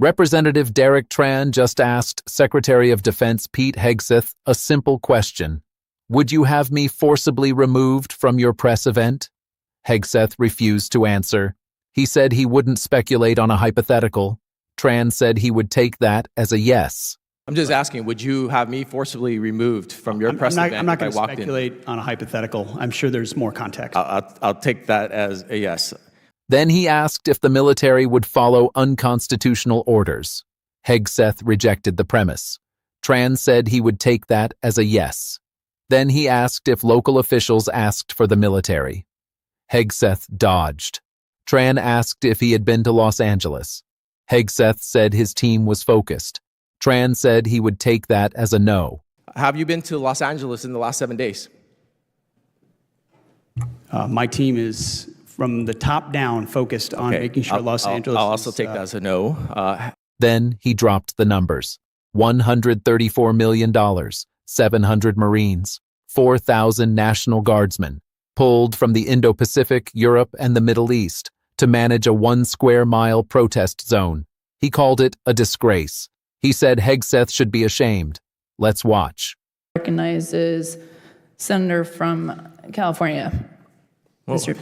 Representative Derek Tran just asked Secretary of Defense Pete Hegseth a simple question. Would you have me forcibly removed from your press event? Hegseth refused to answer. He said he wouldn't speculate on a hypothetical. Tran said he would take that as a yes. I'm just asking, would you have me forcibly removed from your press event? I'm not going to speculate on a hypothetical. I'm sure there's more context. I'll take that as a yes. Then he asked if the military would follow unconstitutional orders. Hegseth rejected the premise. Tran said he would take that as a yes. Then he asked if local officials asked for the military. Hegseth dodged. Tran asked if he had been to Los Angeles. Hegseth said his team was focused. Tran said he would take that as a no. Have you been to Los Angeles in the last 7 days? My team is, from the top down, focused on making sure Los Angeles I'll also take that as a no. Then he dropped the numbers. $134 million, 700 Marines, 4,000 National Guardsmen, pulled from the Indo-Pacific, Europe, and the Middle East to manage a 1 square mile protest zone. He called it a disgrace. He said Hegseth should be ashamed. Let's watch. Recognizes Senator from California. Mr.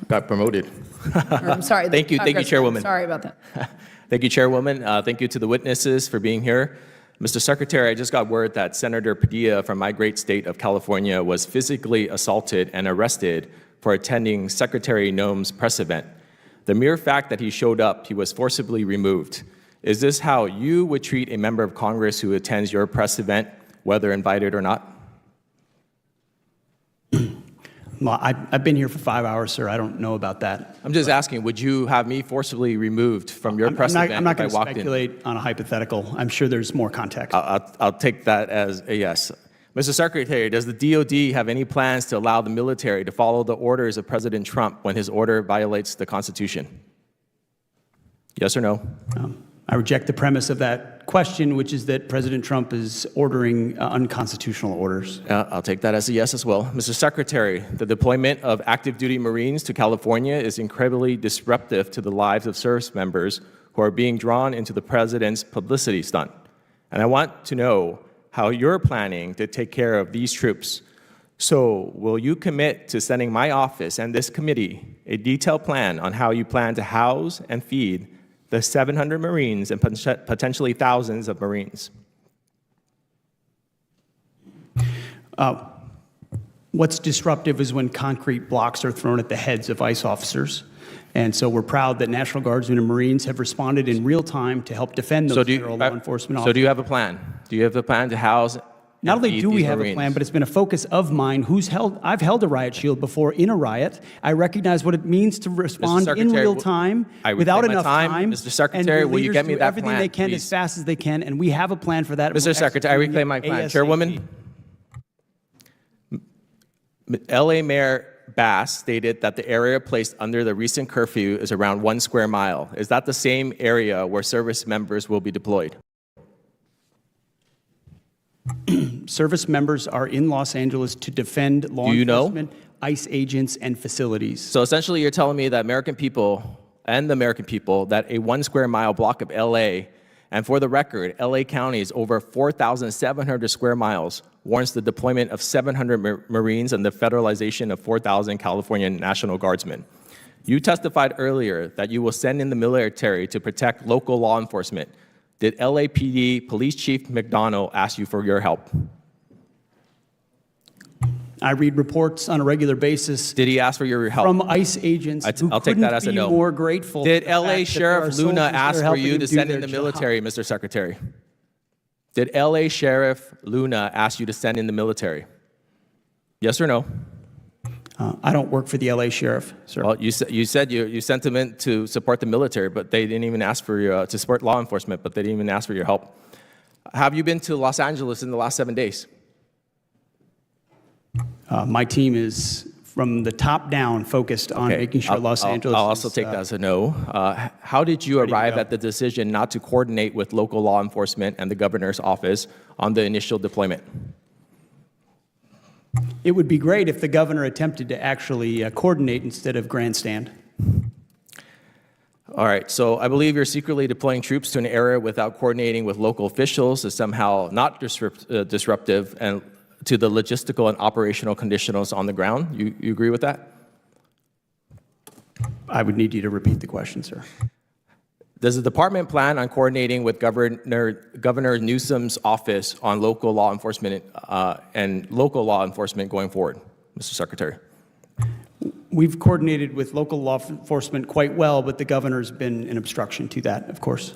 Got promoted. I'm sorry. Thank you, Chairwoman. Sorry about that. Thank you, Chairwoman. Thank you to the witnesses for being here. Mr. Secretary, I just got word that Senator Padilla from my great state of California was physically assaulted and arrested for attending Secretary Noem's press event. The mere fact that he showed up, he was forcibly removed. Is this how you would treat a member of Congress who attends your press event, whether invited or not? Well, I've been here for 5 hours, sir. I don't know about that. I'm just asking, would you have me forcibly removed from your press event I'm not if I going to walked in? speculate on a hypothetical. I'm sure there's more context. I'll take that as a yes. Mr. Secretary, does the DOD have any plans to allow the military to follow the orders of President Trump when his order violates the Constitution? Yes or no? I reject the premise of that question, which is that President Trump is ordering unconstitutional orders. I'll take that as a yes as well. Mr. Secretary, the deployment of active duty Marines to California is incredibly disruptive to the lives of service members who are being drawn into the president's publicity stunt. And I want to know how you're planning to take care of these troops. So will you commit to sending my office and this committee a detailed plan on how you plan to house and feed the 700 Marines and potentially thousands of Marines? What's disruptive is when concrete blocks are thrown at the heads of ICE officers. And so we're proud that National Guardsmen and Marines have responded in real time to help defend those federal law enforcement officers. So do you have a plan? Do you have a plan to house Not only do we have a plan, but it's been a focus of mine. I've held a riot shield before in a riot. I recognize what it means to respond in real time without enough time. Mr. Secretary, will you get me that plan, everything they can as fast as they can, and we have a plan for that. Mr. Secretary, I reclaim my plan. Chairwoman, LA Mayor Bass stated that the area placed under the recent curfew is around 1 square mile. Is that the same area where service members will be deployed? Service members are in Los Angeles to defend law enforcement, ICE agents, and facilities. So essentially you're telling me that American people and the American people that a 1 square mile block of LA, and for the record, LA County is over 4,700 square miles, warrants the deployment of 700 Marines and the federalization of 4,000 California National Guardsmen. You testified earlier that you will send in the military to protect local law enforcement. Did LAPD Police Chief McDonald ask you for your help? I read reports on a regular basis. Did he ask for your help? From ICE agents I'll take that as a no. More grateful. Did LA Sheriff Luna ask for you to send in the military, Mr. Secretary? Did LA Sheriff Luna ask you to send in the military? Yes or no? I don't work for the LA Sheriff, sir. Well, you said you sent them in to support the military, but they didn't even ask for your, to support law enforcement, but they didn't even ask for your help. Have you been to Los Angeles in the last 7 days? My team is, from the top down, focused on making sure Los Angeles I'll also take that as a no. How did you arrive at the decision not to coordinate with local law enforcement and the governor's office on the initial deployment? It would be great if the governor attempted to actually coordinate instead of grandstand. All right, so I believe you're secretly deploying troops to an area without coordinating with local officials is somehow not disruptive and to the logistical and operational conditions on the ground. You agree with that? I would need you to repeat the question, sir. Does the department plan on coordinating with Governor Newsom's office on local law enforcement going forward, Mr. Secretary? We've coordinated with local law enforcement quite well, but the governor's been an obstruction to that, of course.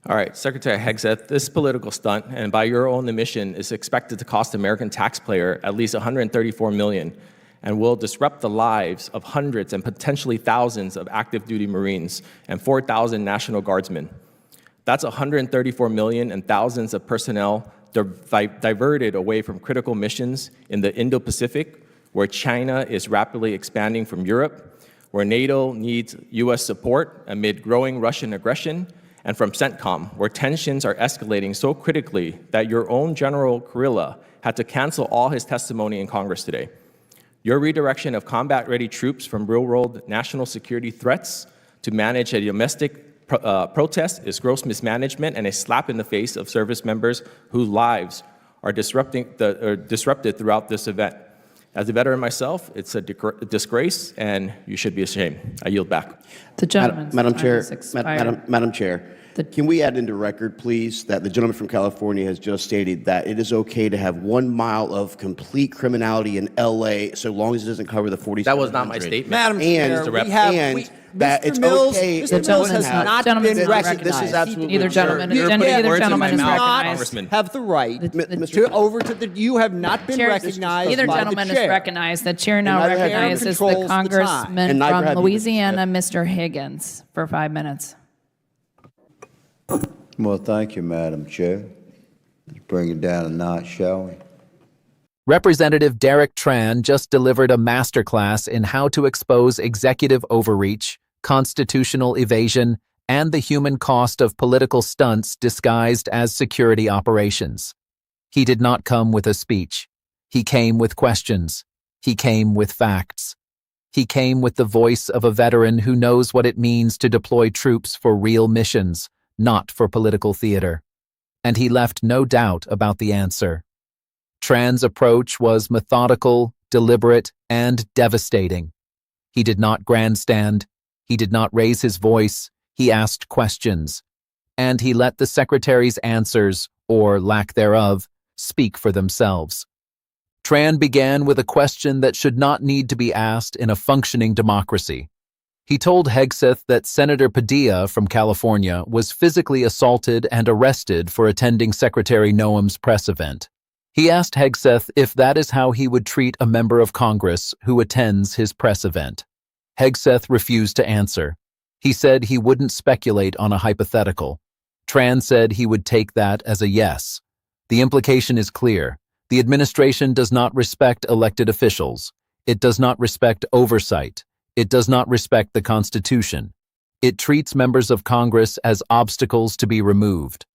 All right, Secretary Hegseth, this political stunt, and by your own admission, is expected to cost the American taxpayer at least $134 million and will disrupt the lives of hundreds and potentially thousands of active duty Marines and 4,000 National Guardsmen. That's $134 million and thousands of personnel diverted away from critical missions in the Indo-Pacific, where China is rapidly expanding from Europe, where NATO needs US support amid growing Russian aggression, and from CENTCOM, where tensions are escalating so critically that your own General Kurilla had to cancel all his testimony in Congress today. Your redirection of combat-ready troops from real-world national security threats to manage a domestic protest is gross mismanagement and a slap in the face of service members whose lives are disrupted throughout this event. As a veteran myself, it's a disgrace, and you should be ashamed. I yield back. The gentleman's Madam time Chair, has expired. Madam Chair, can we add into record, please, that the gentleman from California has just stated that it is okay to have 1 mile of complete criminality in L.A. so long as it doesn't cover the 4700. That was not my statement. Madam Chair, that it's Mills, okay. Mr. Mills has not been This is recognized. absolutely Neither absurd. gentleman, You're neither putting words in gentleman my is mouth, recognized. Congressman. Have the right Mr. you have not been Chair, recognized neither by gentleman the is chair. recognized. The chair now neither have you. recognizes the Controls the time. congressman And neither have from you, Mr. Louisiana, Mr. Higgins, for 5 minutes. Well, thank you, Madam Chair. Let's bring it down a notch, shall we? Representative Derek Tran just delivered a masterclass in how to expose executive overreach, constitutional evasion, and the human cost of political stunts disguised as security operations. He did not come with a speech. He came with questions. He came with facts. He came with the voice of a veteran who knows what it means to deploy troops for real missions, not for political theater. And he left no doubt about the answer. Tran's approach was methodical, deliberate, and devastating. He did not grandstand. He did not raise his voice. He asked questions. And he let the secretary's answers, or lack thereof, speak for themselves. Tran began with a question that should not need to be asked in a functioning democracy. He told Hegseth that Senator Padilla from California was physically assaulted and arrested for attending Secretary Noem's press event. He asked Hegseth if that is how he would treat a member of Congress who attends his press event. Hegseth refused to answer. He said he wouldn't speculate on a hypothetical. Tran said he would take that as a yes. The implication is clear. The administration does not respect elected officials. It does not respect oversight. It does not respect the Constitution. It treats members of Congress as obstacles to be removed.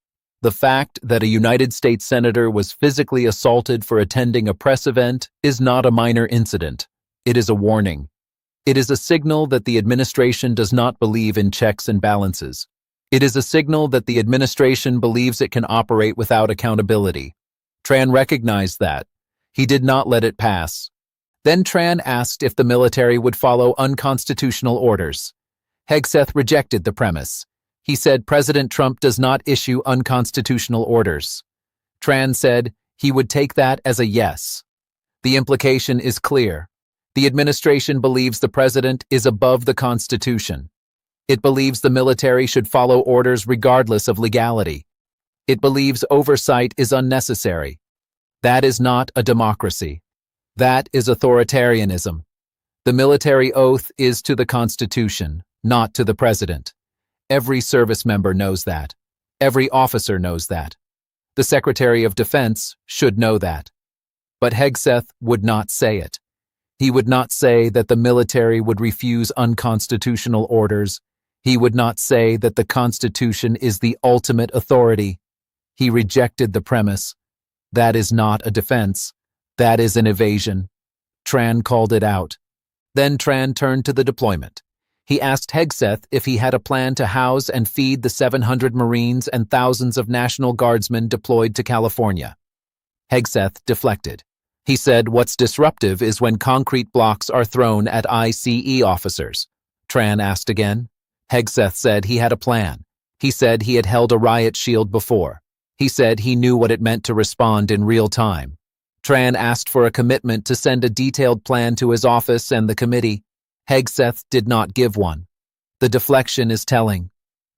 The fact that a United States senator was physically assaulted for attending a press event is not a minor incident. It is a warning. It is a signal that the administration does not believe in checks and balances. It is a signal that the administration believes it can operate without accountability. Tran recognized that. He did not let it pass. Then Tran asked if the military would follow unconstitutional orders. Hegseth rejected the premise. He said President Trump does not issue unconstitutional orders. Tran said he would take that as a yes. The implication is clear. The administration believes the president is above the Constitution. It believes the military should follow orders regardless of legality. It believes oversight is unnecessary. That is not a democracy. That is authoritarianism. The military oath is to the Constitution, not to the president. Every service member knows that. Every officer knows that. The Secretary of Defense should know that. But Hegseth would not say it. He would not say that the military would refuse unconstitutional orders. He would not say that the Constitution is the ultimate authority. He rejected the premise. That is not a defense. That is an evasion. Tran called it out. Then Tran turned to the deployment. He asked Hegseth if he had a plan to house and feed the 700 Marines and thousands of National Guardsmen deployed to California. Hegseth deflected. He said what's disruptive is when concrete blocks are thrown at ICE officers. Tran asked again. Hegseth said he had a plan. He said he had held a riot shield before. He said he knew what it meant to respond in real time. Tran asked for a commitment to send a detailed plan to his office and the committee. Hegseth did not give one. The deflection is telling.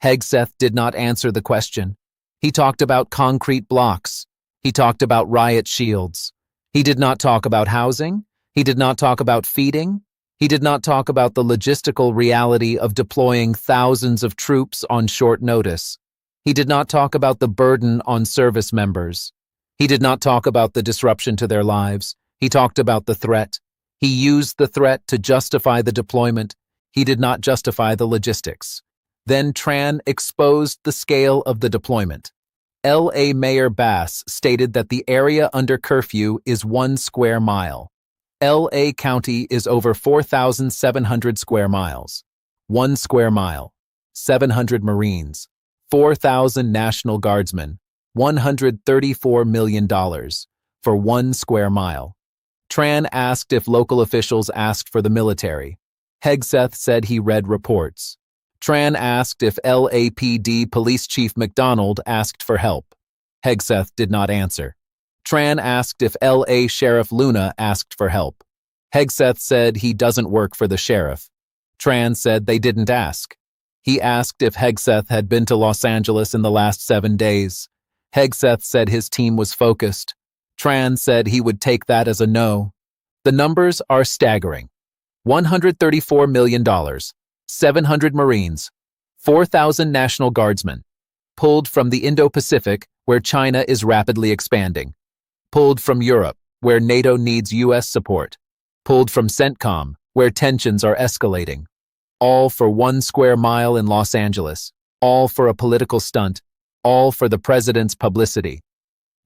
Hegseth did not answer the question. He talked about concrete blocks. He talked about riot shields. He did not talk about housing. He did not talk about feeding. He did not talk about the logistical reality of deploying thousands of troops on short notice. He did not talk about the burden on service members. He did not talk about the disruption to their lives. He talked about the threat. He used the threat to justify the deployment. He did not justify the logistics. Then Tran exposed the scale of the deployment. L.A. Mayor Bass stated that the area under curfew is 1 square mile. L.A. County is over 4,700 square miles. 1 square mile, 700 Marines, 4,000 National Guardsmen, $134 million for 1 square mile. Tran asked if local officials asked for the military. Hegseth said he read reports. Tran asked if LAPD Police Chief McDonald asked for help. Hegseth did not answer. Tran asked if LA Sheriff Luna asked for help. Hegseth said he doesn't work for the sheriff. Tran said they didn't ask. He asked if Hegseth had been to Los Angeles in the last 7 days. Hegseth said his team was focused. Tran said he would take that as a no. The numbers are staggering. $134 million, 700 Marines, 4,000 National Guardsmen, pulled from the Indo-Pacific, where China is rapidly expanding, pulled from Europe, where NATO needs U.S. support, pulled from CENTCOM, where tensions are escalating, all for 1 square mile in Los Angeles, all for a political stunt, all for the president's publicity.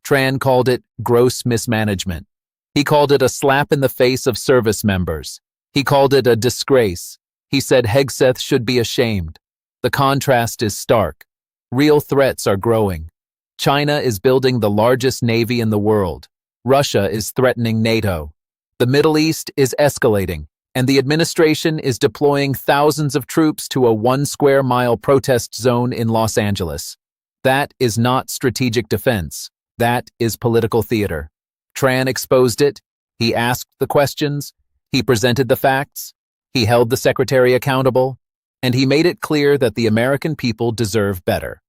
Tran called it gross mismanagement. He called it a slap in the face of service members. He called it a disgrace. He said Hegseth should be ashamed. The contrast is stark. Real threats are growing. China is building the largest navy in the world. Russia is threatening NATO. The Middle East is escalating, and the administration is deploying thousands of troops to a 1 square mile protest zone in Los Angeles. That is not strategic defense. That is political theater. Tran exposed it. He asked the questions. He presented the facts. He held the secretary accountable. And he made it clear that the American people deserve better.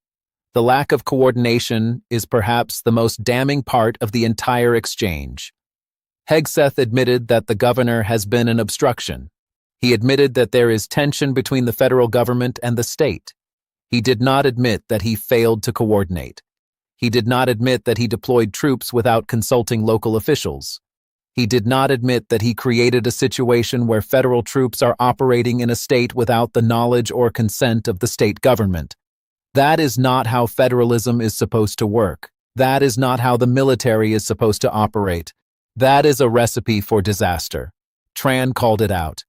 The lack of coordination is perhaps the most damning part of the entire exchange. Hegseth admitted that the governor has been an obstruction. He admitted that there is tension between the federal government and the state. He did not admit that he failed to coordinate. He did not admit that he deployed troops without consulting local officials. He did not admit that he created a situation where federal troops are operating in a state without the knowledge or consent of the state government. That is not how federalism is supposed to work. That is not how the military is supposed to operate. That is a recipe for disaster. Tran called it out.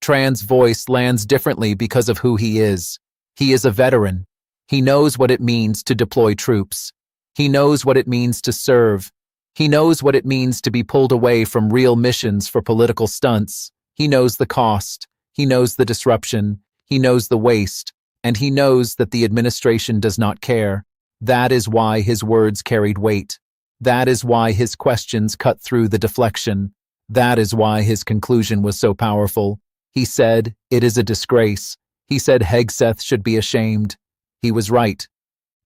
Tran's voice lands differently because of who he is. He is a veteran. He knows what it means to deploy troops. He knows what it means to serve. He knows what it means to be pulled away from real missions for political stunts. He knows the cost. He knows the disruption. He knows the waste. And he knows that the administration does not care. That is why his words carried weight. That is why his questions cut through the deflection. That is why his conclusion was so powerful. He said, "It is a disgrace." He said Hegseth should be ashamed. He was right.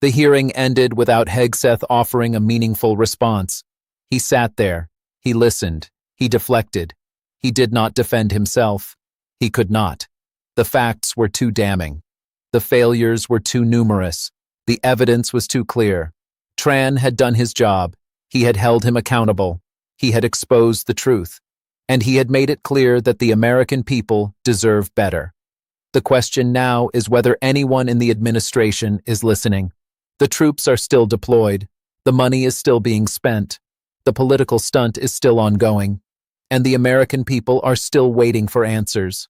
The hearing ended without Hegseth offering a meaningful response. He sat there. He listened. He deflected. He did not defend himself. He could not. The facts were too damning. The failures were too numerous. The evidence was too clear. Tran had done his job. He had held him accountable. He had exposed the truth. And he had made it clear that the American people deserve better. The question now is whether anyone in the administration is listening. The troops are still deployed. The money is still being spent. The political stunt is still ongoing. And the American people are still waiting for answers.